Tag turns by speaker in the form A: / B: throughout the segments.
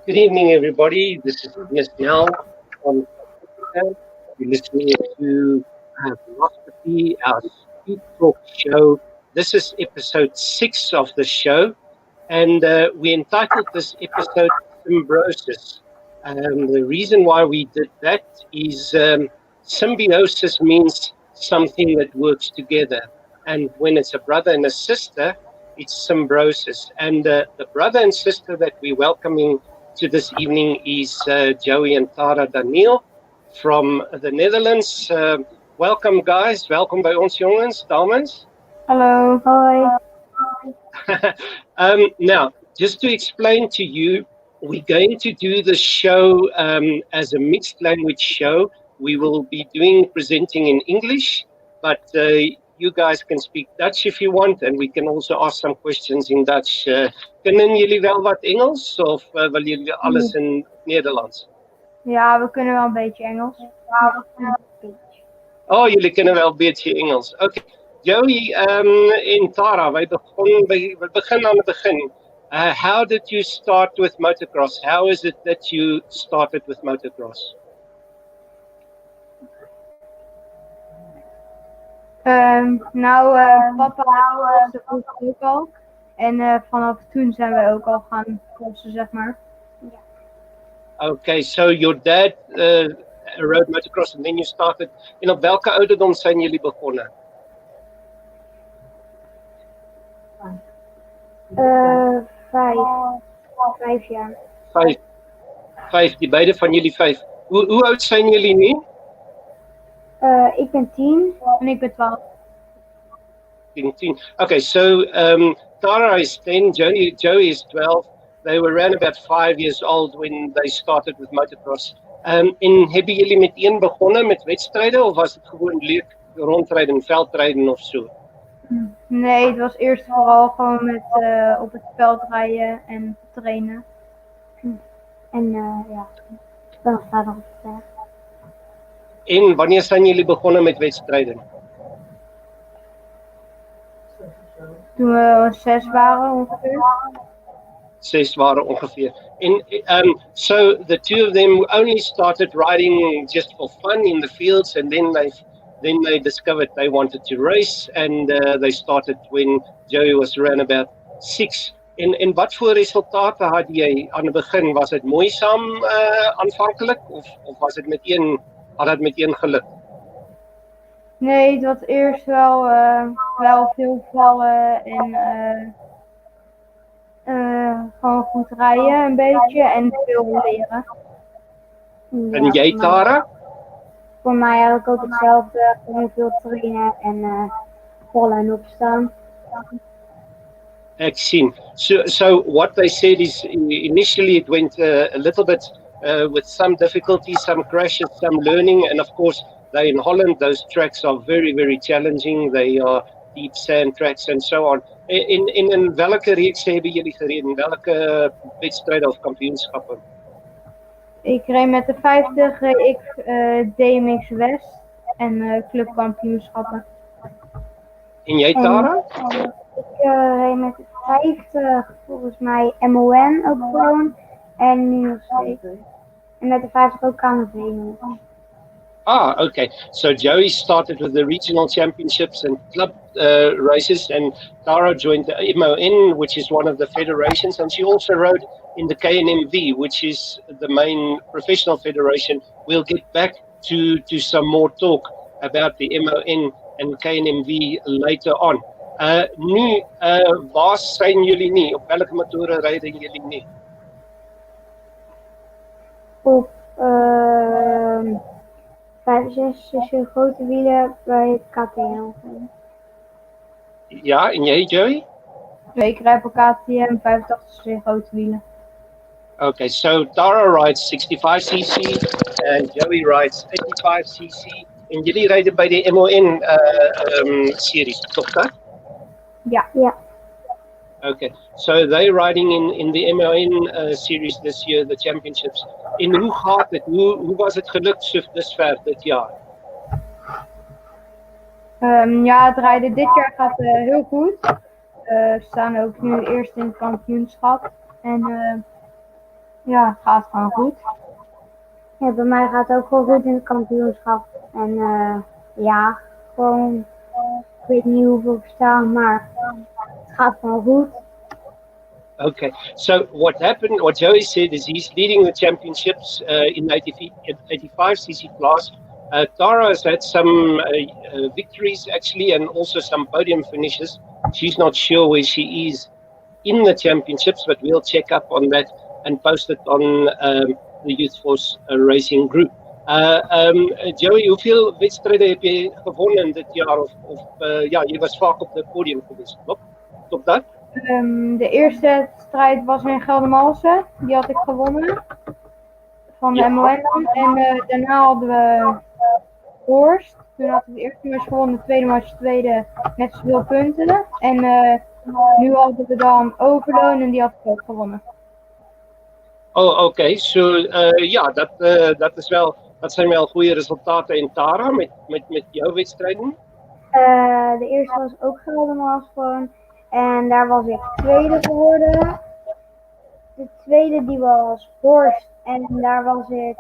A: Good evening, everybody. This is Nell from Pakistan. You're listening to Velospitty, our Speed Talk show. This is episode 6 of the show, and we entitled this episode Symbrosis. The reason why we did that is symbiosis means something that works together. And when it's a brother and a sister, it's symbrosis. And the brother and sister that we're welcoming to this evening is Joey and Tara Daneel from the Netherlands. Welcome, guys. Welkom by ons jongens, dames.
B: Hello. Hi.
A: Now, just to explain to you, we're going to do the show as a mixed language show. We will be presenting in English, but you guys can speak Dutch if you want, and we can also ask some questions in Dutch. Kunnen jullie wel wat Engels of willen jullie alles in Nederlands?
B: Ja, we kunnen wel een beetje Engels.
A: Oh, jullie kunnen wel een beetje Engels. Oké. Joey en Tara, we begin aan het begin. How did you start with motocross? How is it that you started with motocross?
B: Papa was de vroeger ook al. En vanaf toen zijn we ook al gaan crossen, zeg maar.
A: Okay, so your dad rode motocross and then you started. En op welke ouderdom zijn jullie begonnen?
B: 5 jaar.
A: Vijf, die beide van jullie 5. Hoe oud zijn jullie nu?
B: Ik ben 10 en ik ben 12.
A: 10. Okay, so Tara is 10, Joey is 12. They were around about 5 years old when they started with motocross. En hebben jullie meteen begonnen met wedstrijden of was het gewoon leuk rondrijden, veldrijden of zo?
B: Nee, het was eerst vooral gewoon met op het veld rijden en trainen. En dan verder op het veld.
A: En wanneer zijn jullie begonnen met wedstrijden?
B: Toen we 6 waren ongeveer.
A: 6 waren ongeveer. And so the two of them only started riding just for fun in the fields, and then they discovered they wanted to race, and they started when Joey was around about 6. En wat voor resultate had jy aan het begin? Was het moeisaam aanvankelijk of was het had het meteen geluk?
B: Nee, het was eerst wel veel vallen en gewoon goed rijden een beetje en veel leren.
A: En jij, Tara?
B: Voor mij eigenlijk ook hetzelfde, gewoon veel trainen en vallen en opstaan.
A: Ek sien. So what they said is initially it went a little bit with some difficulties, some crashes, some learning, and of course they in Holland, those tracks are very, very challenging. They are deep sand tracks and so on. In welke reeks hebben jullie gereden? Welke wedstrijden of kampioenschappen?
B: Ik reed met de 50, ik DMX West en clubkampioenschappen.
A: En jij, Tara?
B: Ik reed met de 50, volgens mij MON ook gewoon en nu nog steeds. En met de 50 ook KNV.
A: Ah, okay. So Joey started with the regional championships and club races, and Tara joined the MON, which is one of the federations, and she also rode in the KNMV, which is the main professional federation. We'll get back to some more talk about the MON and KNMV later on. Nu, waar zijn jullie nu? Op welke motoren rijden jullie nu?
B: Op 65 grote wielen bij het KTM.
A: Ja, en jij, Joey?
B: Ik rijd op KTM 85 grote wielen.
A: Okay, so Tara rides 65cc and Joey rides 85cc. En jullie rijden bij de MON series, toch dat?
B: Ja.
A: Okay, so they're riding in the MON series this year, the championships. En hoe gaat het? Hoe was het gelukt dusver dit jaar?
B: Het rijden dit jaar gaat heel goed. We staan ook nu eerst in het kampioenschap. En Ja, het gaat gewoon goed. Ja, bij mij gaat het ook gewoon goed in het kampioenschap. En ja, gewoon, ik weet niet hoeveel ik sta, maar het gaat gewoon goed.
A: Okay, so what Joey said is he's leading the championships in 85 cc class. Tara has had some victories actually, and also some podium finishes. She's not sure where she is in the championships, but we'll check up on that and post it on the Youth Force Racing group. Joey, hoeveel wedstrijden heb je gewonnen dit jaar? Ja, je was vaak op het podium geweest, klopt dat?
B: De eerste strijd was in Geldermalsen. Die had ik gewonnen. Van de MON dan. En daarna hadden we Horst. Toen had ik de eerste match gewonnen, de tweede match tweede met zoveel punten. En nu hadden we dan Overloon en die had ik ook gewonnen.
A: Oh, oké. Ja, dat zijn wel goede resultaten in Tara met jouw wedstrijden.
B: De eerste was ook Geldermals gewoon. En daar was ik tweede geworden. De tweede die was Horst. En daar was ik...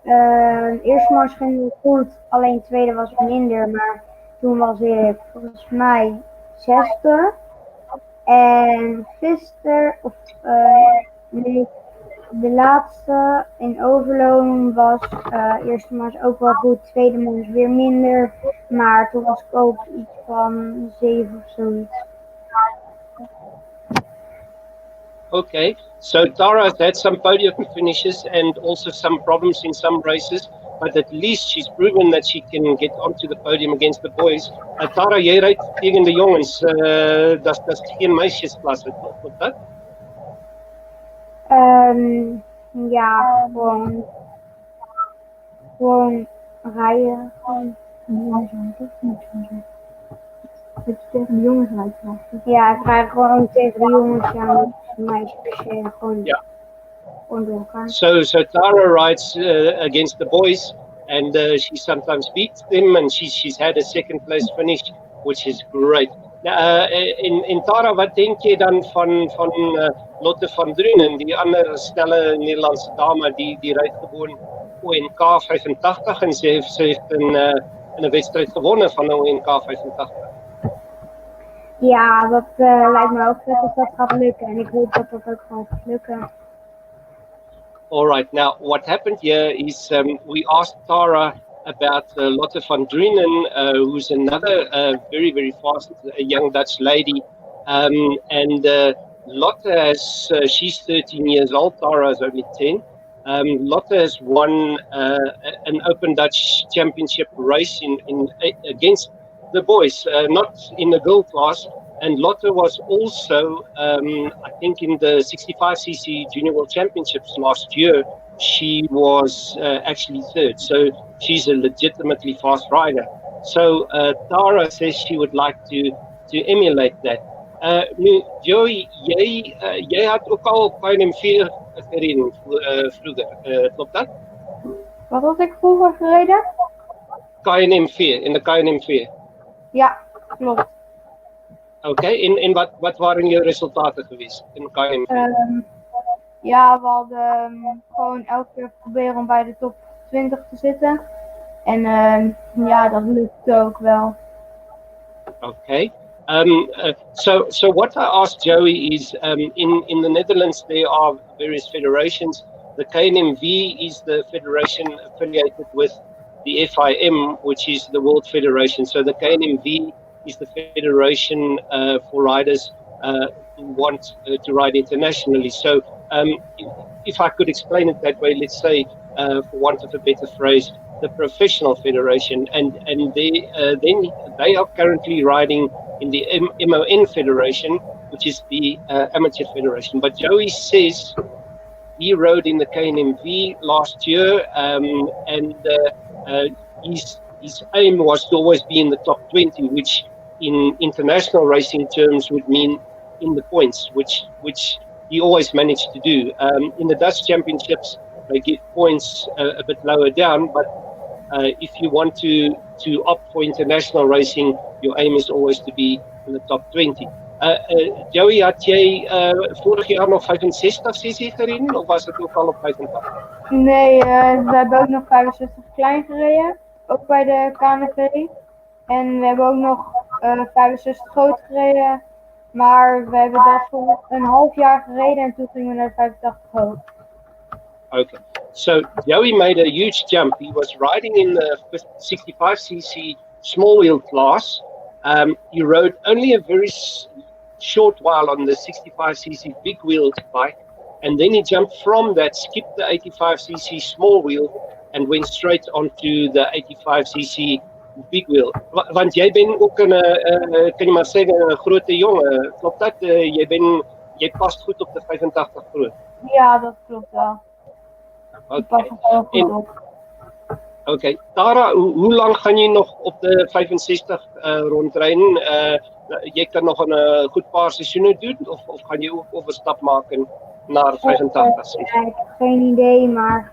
B: de eerste match ging goed. Alleen de tweede was minder. Maar toen was ik volgens mij zesde. En gisteren... nee, de laatste in Overloon was eerste match ook wel goed. Tweede match weer minder. Maar toen was ik ook iets van 7 of zoiets.
A: Okay, so Tara has had some podium finishes and also some problems in some races, but at least she's proven that she can get onto the podium against the boys. Tara, jy ry tegen de jongens, dat is geen meisjesklasse, klopt dat?
B: Ja, gewoon rijden. Dat je tegen de jongens rijdt. Ja, ik rijd gewoon tegen de jongens. Ja, meisjes gewoon,
A: yeah.
B: Gewoon door elkaar.
A: So Tara rides against the boys and she sometimes beats them and she's had a second place finish, which is great. In Tara, wat denk je dan van Lotte van Drunen, die andere snelle Nederlandse dame, die rijdt gewoon ONK 85 en ze heeft een wedstrijd gewonnen van de ONK 85.
B: Ja, dat lijkt me ook vet als dat gaat lukken en ik hoop dat dat ook gewoon gaat lukken.
A: All right, now what happened here is we asked Tara about Lotte van Drunen, who's another very, very fast young Dutch lady. And Lotte has, she's 13 years old, Tara is only 10. Lotte has won an Open Dutch Championship race against the boys, not in the girl class. And Lotte was also, I think, in the 65cc Junior World Championships last year. She was actually third, so she's a legitimately fast rider. So Tara says she would like to emulate that. Nu, Joey, jij had ook al KNM4 gereden vroeger, klopt dat?
B: Wat had ik vroeger gereden?
A: KNM4, in de KNM4.
B: Ja, klopt.
A: Oké, en wat waren je resultaten geweest in de KNM4?
B: Ja, we hadden gewoon elke keer proberen om bij de top 20 te zitten. En ja, dat lukt ook wel.
A: Okay. So what I asked Joey is, in the Netherlands there are various federations. The KNMV is the federation affiliated with the FIM, which is the World Federation. So the KNMV is the federation for riders who want to ride internationally. So if I could explain it that way, let's say, for want of a better phrase, the professional federation, and then they are currently riding in the MON federation, which is the amateur federation. But Joey says he rode in the KNMV last year, and his aim was to always be in the top 20, which in international racing terms would mean in the points, which he always managed to do. In the Dutch Championships, they give points a bit lower down, but if you want to opt for international racing, your aim is always to be in the top 20. Joey, had jy vorig jaar nog 65 cc gereden of was het ook al op 85?
B: Nee, we hebben ook nog 65 klein gereden, ook bij de KNV. En we hebben ook nog 65 groot gereden, maar we hebben dat voor een half jaar gereden en toen gingen we naar de 85 groot.
A: Okay, so Joey made a huge jump. He was riding in the 65cc small wheel class. He rode only a very short while on the 65cc big wheel bike, and then he jumped from that, skipped the 85cc small wheel, and went straight onto the 85cc big wheel. Want jy ben ook kan jy maar sê 'n groot jongen. Klopt dat? Jy past goed op de 85 groot.
B: Ja, dat klopt wel. Ik pas er heel goed op.
A: Oké, Tara, hoe lang gaan jy nog op de 65 rondrijden? Jy kan nog een goed paar seisoene doen of gaan jy ook overstap maken naar 85?
B: Ja, ik heb geen idee, maar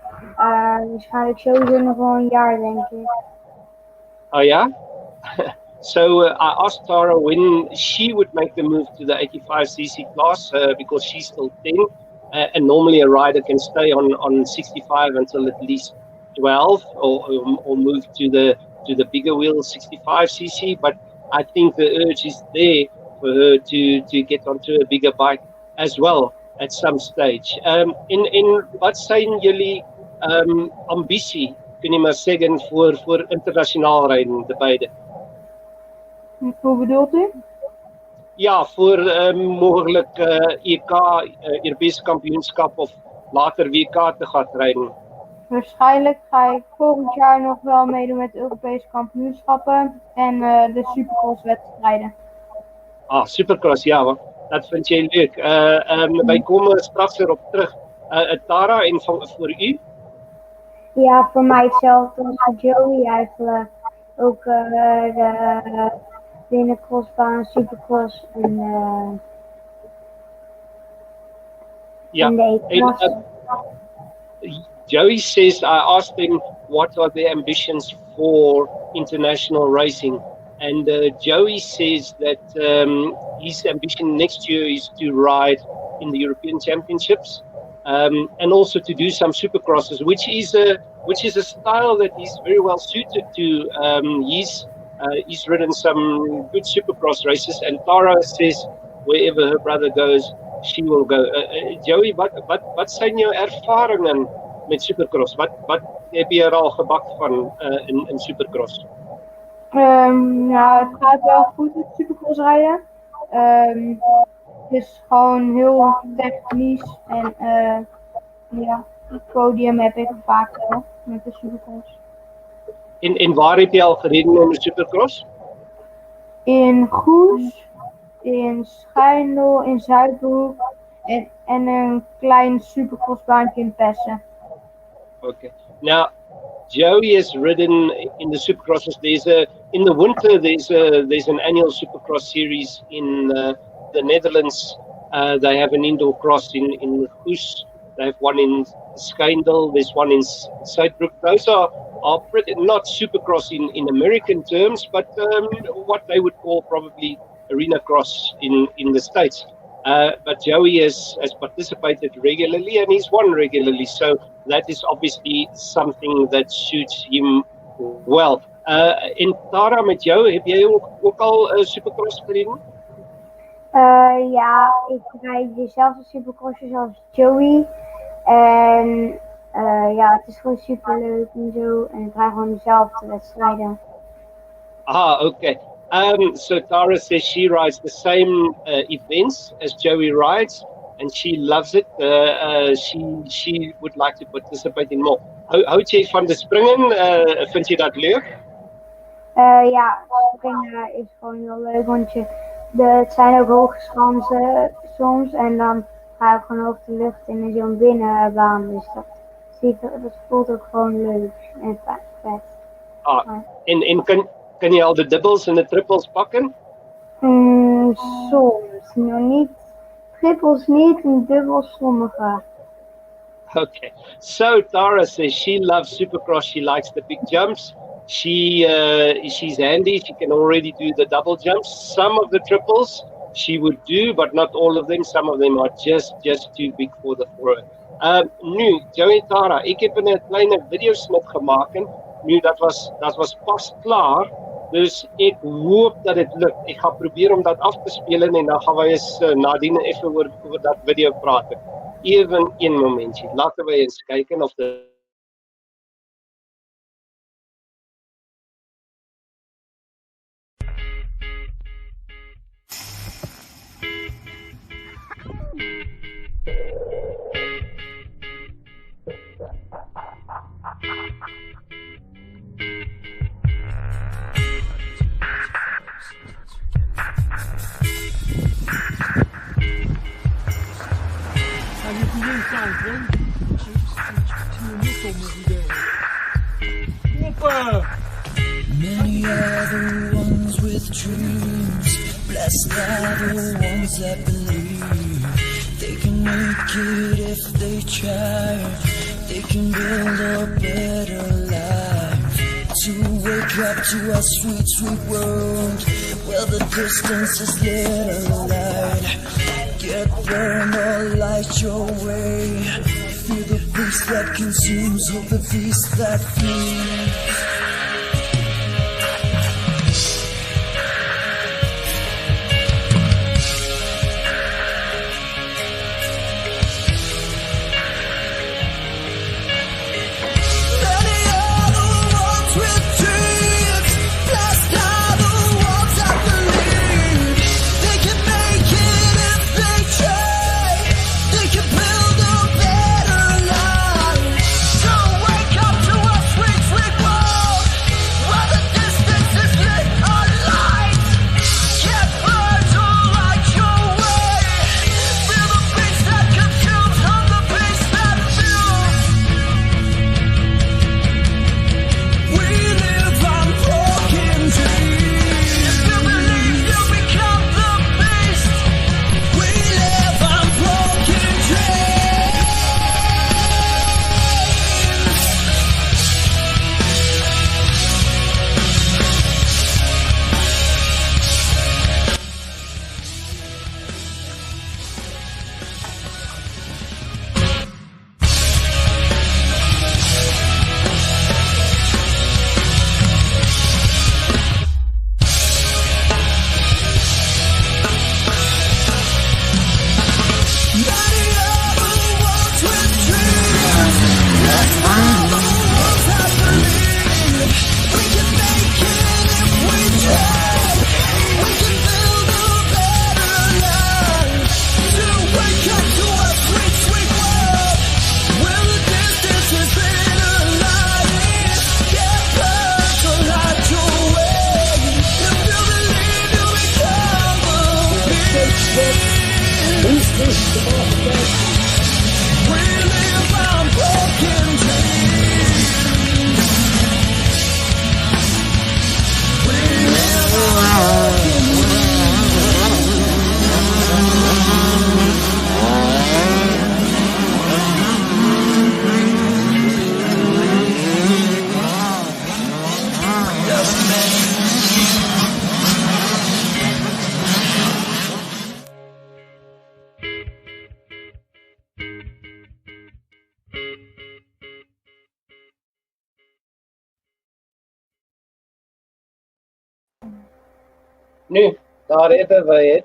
B: waarschijnlijk sowieso nog wel een jaar, denk ik.
A: Oh yeah? So I asked Tara when she would make the move to the 85cc class because she's still 10 and normally a rider can stay on 65 until at least 12 or move to the bigger wheel 65cc, but I think the urge is there for her to get onto a bigger bike as well at some stage. In wat zijn jullie ambitie, kun je maar zeggen, voor internationaal rijden, de beide?
B: Hoe bedoelt u?
A: Ja, voor mogelijk EK, Europese kampioenschap of later WK te gaan rijden.
B: Waarschijnlijk ga ik volgend jaar nog wel meedoen met Europese kampioenschappen en de Supercross wedstrijden.
A: Ah, Supercross, ja, dat vind jij leuk. Wij komen straks erop terug. Tara, en voor u?
B: Ja, voor mij hetzelfde als voor Joey eigenlijk. Ook de binnencrossbaan, Supercross en de E-klasse.
A: Joey says, I asked him what are their ambitions for international racing, and Joey says that his ambition next year is to ride in the European Championships and also to do some supercrosses, which is a style that is very well suited to. He's ridden some good supercross races, and Tara says wherever her brother goes, she will go. Joey, wat zijn jouw ervaringen met supercross? Wat heb je er al gebakt van in supercross?
B: Ja, het gaat wel goed met supercross rijden. Het is gewoon heel technisch en ja, het podium heb ik vaak wel met de supercross.
A: In waar heb je al gereden in de supercross?
B: In Goes, in Schijndel, in Zuidbroek en een klein supercrossbaantje in Pessen.
A: Okay. Now, Joey has ridden in the supercrosses. In the winter there's an annual supercross series in the Netherlands. They have an indoor cross in Goes. They have one in Schijndel. There's one in Zuidbroek. Those are pretty, not supercross in American terms, but what they would call probably arena cross in the States. But Joey has participated regularly and he's won regularly, so that is obviously something that suits him well. In Tara, met jou, heb jij ook al supercross gereden?
B: Ja, ik rijd dezelfde supercrossjes als Joey. En ja, het is gewoon super leuk en zo. En ik rijd gewoon dezelfde wedstrijden.
A: Ah, okay. So Tara says she rides the same events as Joey rides, and she loves it. She would like to participate in more. Houd jy van de springen? Vind je dat leuk?
B: Ja, springen is gewoon heel leuk, want het zijn ook hoge schansen soms en dan ga ik gewoon over de lucht in zo'n binnenbaan. Dus dat voelt ook gewoon leuk en vet.
A: Ah, en kan je al de dubbels en de trippels pakken?
B: Soms, nog niet. Trippels niet en dubbels sommige.
A: Okay, so Tara says she loves supercross. She likes the big jumps. She's handy. She can already do the double jumps. Some of the triples she would do, but not all of them. Some of them are just too big for her. Nu, Joey Tara, ik heb een kleine videosnit gemaakt. Nu, dat was pas klaar. Dus ek hoop dat dit lukt. Ek gaan probeer om dat af te spelen en dan gaan wij eens nadien even oor dat video praten. Even een momentje. Laten we eens kijken of de
C: Many are the ones with dreams, blessed are the ones that believe. They can make it if they try, they can build a better life. To wake up to our sweet, sweet world, where the distance is little light. Get burned or light your way. Feel the beast that consumes, of the beast that feeds. Nu, daar hebben wij het,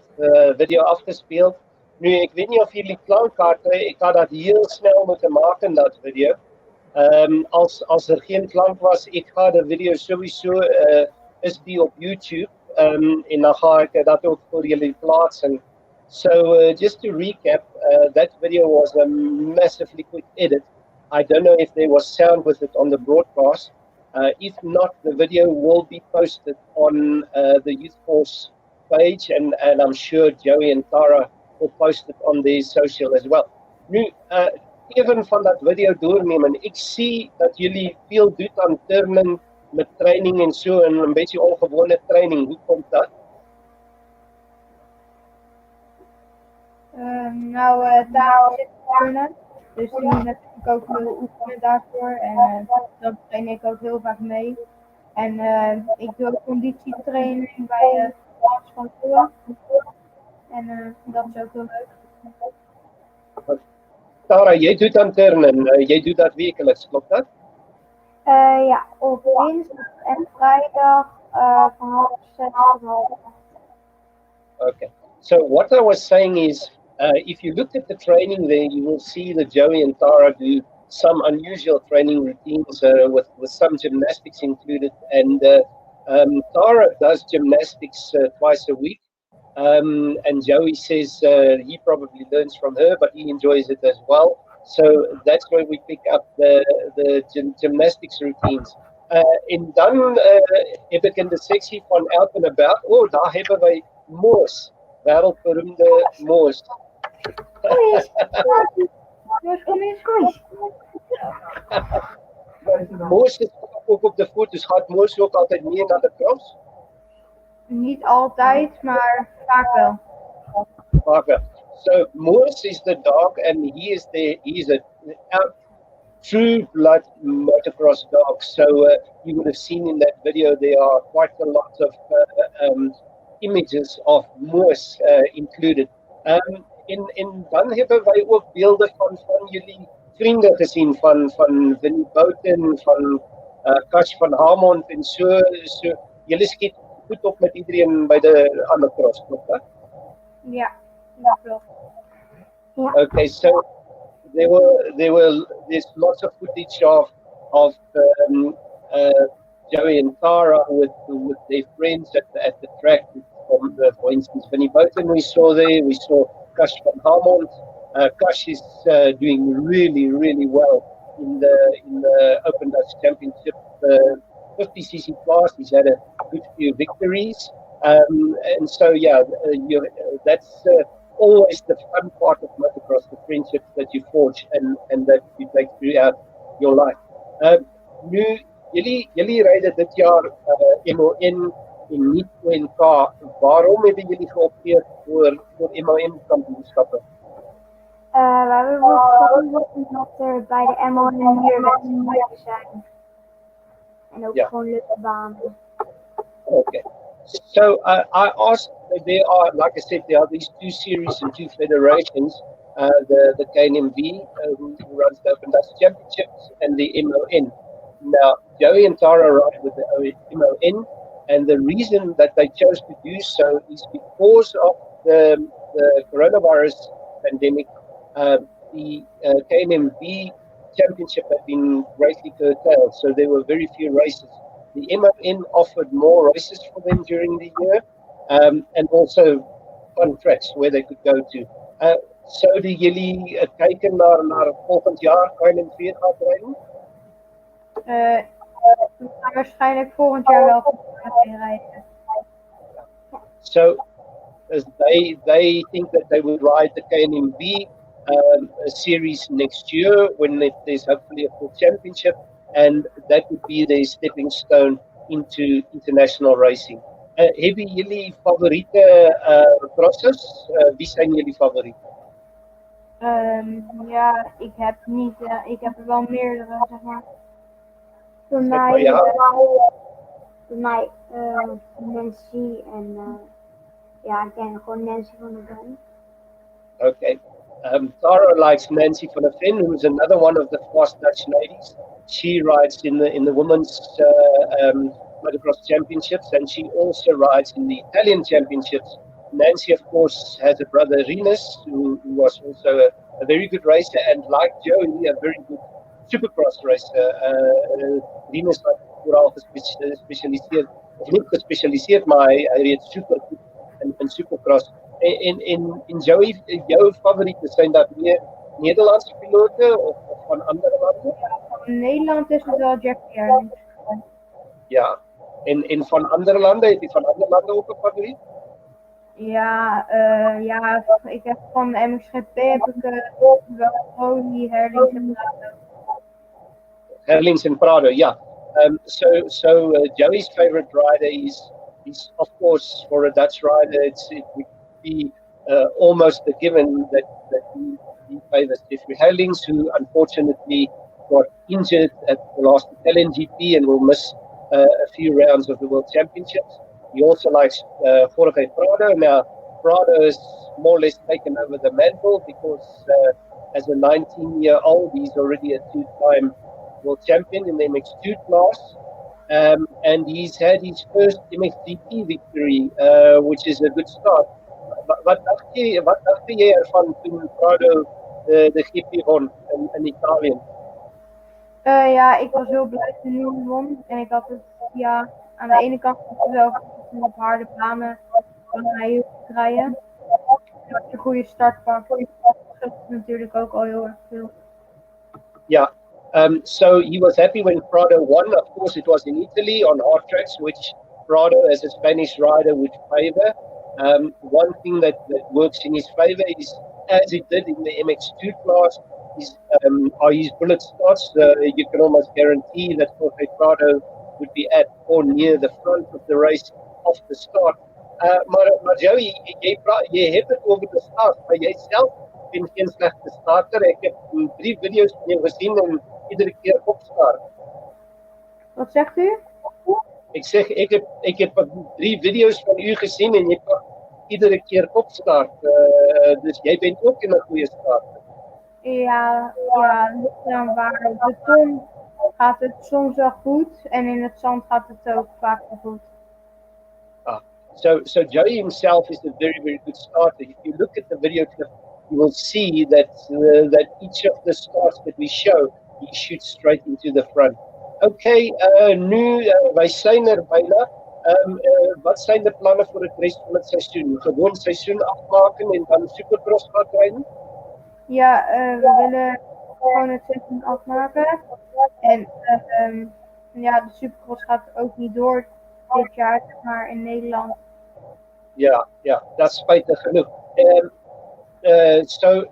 C: video afgespeeld. Nu, ik weet niet of jullie klank hadden, ik had dat heel snel moeten maken, dat video. Als er geen klank was, ik ga de video sowieso, is die op YouTube. En dan ga ik dat ook voor jullie plaatsen. So, just to recap, that video was a massively quick edit. I don't know if there was sound with it on the broadcast. If not, the video will be posted on the Youth Force page, and I'm sure Joey and Tara will post it on their social as well. Nu, even van dat video doornemen, ik zie dat jullie veel doet aan turnen met training en zo, en een beetje ongewone training. Hoe komt dat?
B: Tara zit turnen. Dus die moet natuurlijk ook veel oefenen daarvoor. En dat train ik ook heel vaak mee. En ik doe ook conditietraining bij Frans van Koen. En dat is ook heel leuk.
C: Tara, jij doet aan turnen, jij doet dat wekelijks, klopt dat?
B: Ja, op dinsdag en vrijdag van 6:30 tot 7:30.
C: Okay. So what I was saying is, if you look at the training there, you will see that Joey and Tara do some unusual training routines with some gymnastics included. And Tara does gymnastics twice a week. And Joey says he probably learns from her, but he enjoys it as well. So that's where we pick up the gymnastics routines. En dan heb ik in de sectie van Out and About, daar hebben wij Moos, wereldberoemde Moos. Moos is ook op de voet, dus gaat Moos ook altijd meer naar de cross?
B: Niet altijd, maar vaak wel.
C: Vaak wel. So Moos is the dog, and he is a true blood motocross dog. So you would have seen in that video there are quite a lot of images of Moos included. En dan hebben wij ook beelden van jullie vrienden gezien, van Vinnie Bouten, van Kash van Hamond en so. Jullie schiet goed op met iedereen bij de andere cross, klopt dat?
B: Ja, dat klopt. Ja.
C: Okay, so there's lots of footage of Joey and Tara with their friends at the track. For instance, Vinnie Bouten we saw there. We saw Kash van Hamond. Kash is doing really well in the Open Dutch Championship 50cc class. He's had a good few victories, and so yeah, that's always the fun part of motocross, the friendships that you forge and that you take throughout your life. Nu, jullie rijden dit jaar MON en niet ONK. Waarom hebben jullie geopteerd voor MON-kampioenschappen?
B: We hebben wel omdat er bij de MON hier wedstrijden zijn. En ook gewoon leuke banen.
C: Okay. So I asked, there are, like I said, there are these two series and two federations, the KNMV, who runs the Open Dutch Championships, and the MON. Now, Joey and Tara ride with the MON, and the reason that they chose to do so is because of the coronavirus pandemic. The KNMV championship had been greatly curtailed, so there were very few races. The MON offered more races for them during the year, and also fun tracks where they could go to. Zouden jullie kijken naar volgend jaar KNMV gaat rijden?
B: We gaan waarschijnlijk volgend jaar wel gaan rijden.
C: So they think that they would ride the KNMV series next year when there's hopefully a full championship, and that would be their stepping stone into international racing. Hebben jullie favoriete crosses? Wie zijn jullie favorieten?
B: Ja, ik heb er wel meerdere, zeg maar. Voor mij Nancy en ja, ik denk gewoon Nancy van der Ven.
C: Okay. Tara likes Nancy van der Ven, who is another one of the fast Dutch ladies. She rides in the women's motocross championships, and she also rides in the Italian championships. Nancy, of course, has a brother Rinus, who was also a very good racer, and like Joey, a very good supercross racer. Rinus was vooral gespecialiseerd, of niet gespecialiseerd, maar hij reed supergoed in supercross. En Joey, jouw favorieten, zijn dat meer Nederlandse piloten of van andere landen?
B: Ja, van Nederland is het wel Jack Erling.
C: Ja, en van andere landen, heb je van andere landen ook een favoriet?
B: Ja, ik heb van MXGP heb ik wel Rodi, Herlings en Prado.
C: Herlings and Prado, yeah. So Joey's favorite rider is of course for a Dutch rider, it would be almost a given that he favors Jeffrey Herlings, who unfortunately got injured at the last Italian GP and will miss a few rounds of the World Championships. He also likes Jorge Prado. Now, Prado has more or less taken over the mantle because as a 19-year-old, he's already a two-time world champion in the MX2 class. And he's had his first MXGP victory, which is a good start. Wat dacht jy ervan toen Prado de GP won in Italië?
B: Ja, ik was heel blij toen hij won. En ik had het, ja, aan de ene kant wel op harde banen kan hij heel goed rijden. En als je een goede start pakt, dat is natuurlijk ook al heel erg veel.
C: Yeah. So he was happy when Prado won. Of course, it was in Italy on hard tracks, which Prado, as a Spanish rider, would favor. One thing that works in his favor is, as it did in the MX2 class, are his bullet starts. You can almost guarantee that Jorge Prado would be at or near the front of the race off the start. Maar Joey, jy het het over de start, maar jy self ben geen slegte starter. Ek het 3 video's van jou gesien en iedere keer kopstart.
B: Wat zegt u?
C: Ek zeg, ek heb 3 video's van u gezien en jy pak iedere keer kopstart. Dus jy bent ook in 'n goeie starter.
B: Ja, ligt eraan waar. Op de ton gaat het soms wel goed en in het zand gaat het ook vaak wel goed.
C: So Joey himself is a very, very good starter. If you look at the video clip, you will see that each of the starts that we show, he shoots straight into the front. Okay, nu wij zijn er bijna. Wat zijn de plannen voor het rest van het seizoen? Gewoon seizoen afmaken en dan Supercross gaan rijden?
B: Ja, we willen gewoon het seizoen afmaken. En ja, de Supercross gaat ook niet door dit jaar, maar in Nederland.
C: Ja, dat is spijtig genoeg.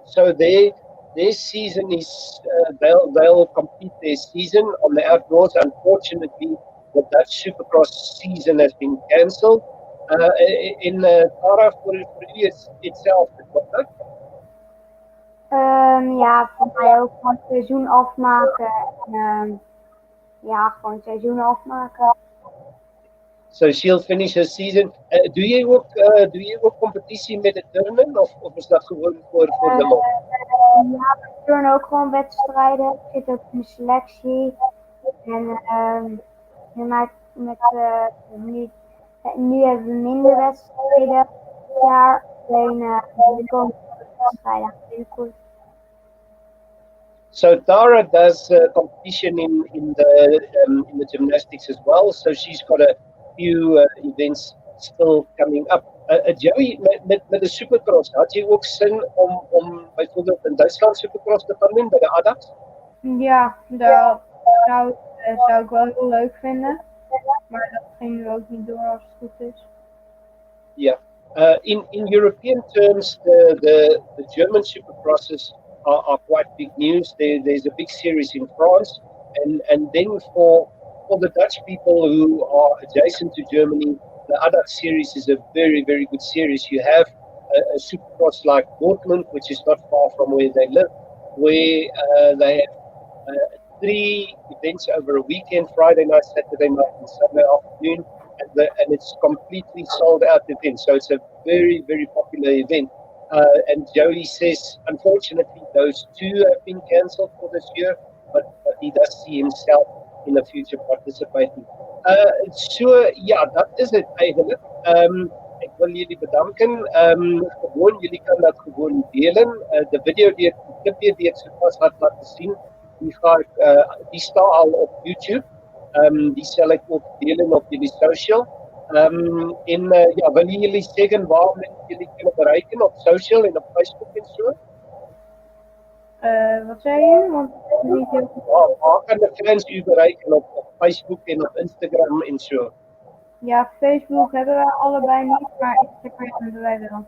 C: So their season is they'll compete their season on the outdoors. Unfortunately, the Dutch Supercross season has been cancelled. In Tara, for itself, what that?
B: Ja, voor mij ook gewoon het seizoen afmaken. En, ja, gewoon het seizoen afmaken.
C: So she'll finish her season. Doe je ook competitie met de turnen of is dat gewoon voor de lol?
B: Ja, we turnen ook gewoon wedstrijden. Ik zit ook in de selectie. En nu hebben we minder wedstrijden dit jaar. Alleen de komende wedstrijden binnenkort.
C: So Tara does competition in the gymnastics as well. So she's got a few events still coming up. Joey, met de Supercross, had je ook zin om bijvoorbeeld in Duitsland Supercross te gaan doen bij de ADAX?
B: Ja, dat zou ik wel heel leuk vinden. Maar dat ging nu ook niet door als het goed is.
C: Yeah. In European terms, the German Supercrosses are quite big news. There's a big series in France, and then for the Dutch people who are adjacent to Germany, the ADAX series is a very, very good series. You have a Supercross like Dortmund, which is not far from where they live, where they have 3 events over a weekend: Friday night, Saturday night, and Sunday afternoon. And it's completely sold out event. So it's a very, very popular event. And Joey says, unfortunately, those 2 have been cancelled for this year, but he does see himself in the future participating. So, ja, dat is het eigenlijk. Ik wil jullie bedanken. Gewoon, jullie kan dat gewoon delen. De video die ik zopas had laten zien, die staat al op YouTube. Die zal ik ook delen op jullie social. Ja, willen jullie zeggen waar jullie kunnen bereiken op social en op Facebook en zo?
B: Wat zei je? Want niet heel goed.
C: Waar kan de fans u bereiken op Facebook en op Instagram en zo?
B: Ja, Facebook hebben wij allebei niet, maar Instagram hebben wij wel.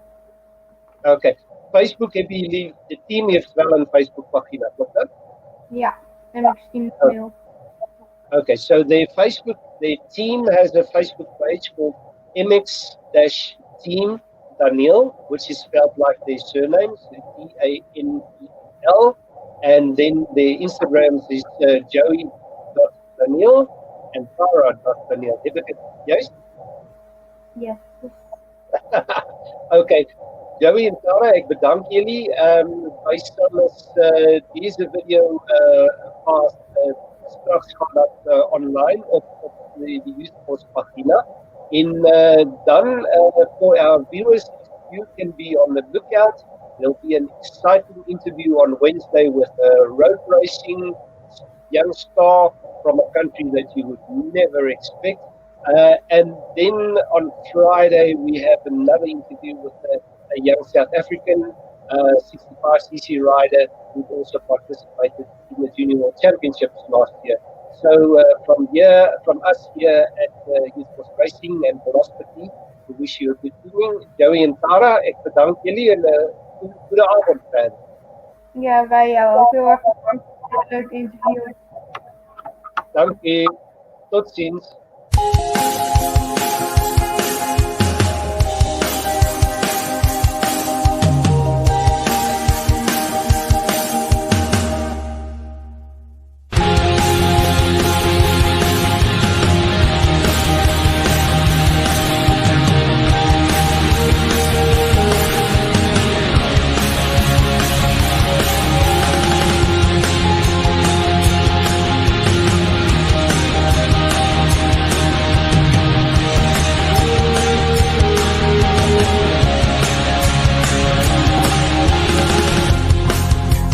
C: Oké. Facebook hebben jullie, de team heeft wel een Facebookpagina, klopt dat?
B: Ja, MX-team mail.
C: Okay, so their team has a Facebook page called MX-Team Daneel, which is spelled like their surnames, Daneel, and then their Instagrams is Joey.Daneel and Tara.Daneel. Heb ik het juist?
B: Yes.
C: Okay. Joey en Tara, ek bedank jullie. Wij stel deze video vast. Straks gaat dat online op de Youthforce pagina. En dan, for our viewers, you can be on the lookout. There'll be an exciting interview on Wednesday with a road racing young star from a country that you would never expect. And then on Friday, we have another interview with a young South African 65cc rider who also participated in the Junior World Championships last year. So from us here at Youth Force Racing and Velospitty, we wish you a good evening. Joey en Tara, ek bedank jullie en goede avond verder.
B: Ja, wij jou ook heel erg bedankt voor het leuke interview.
C: Dank je. Tot ziens.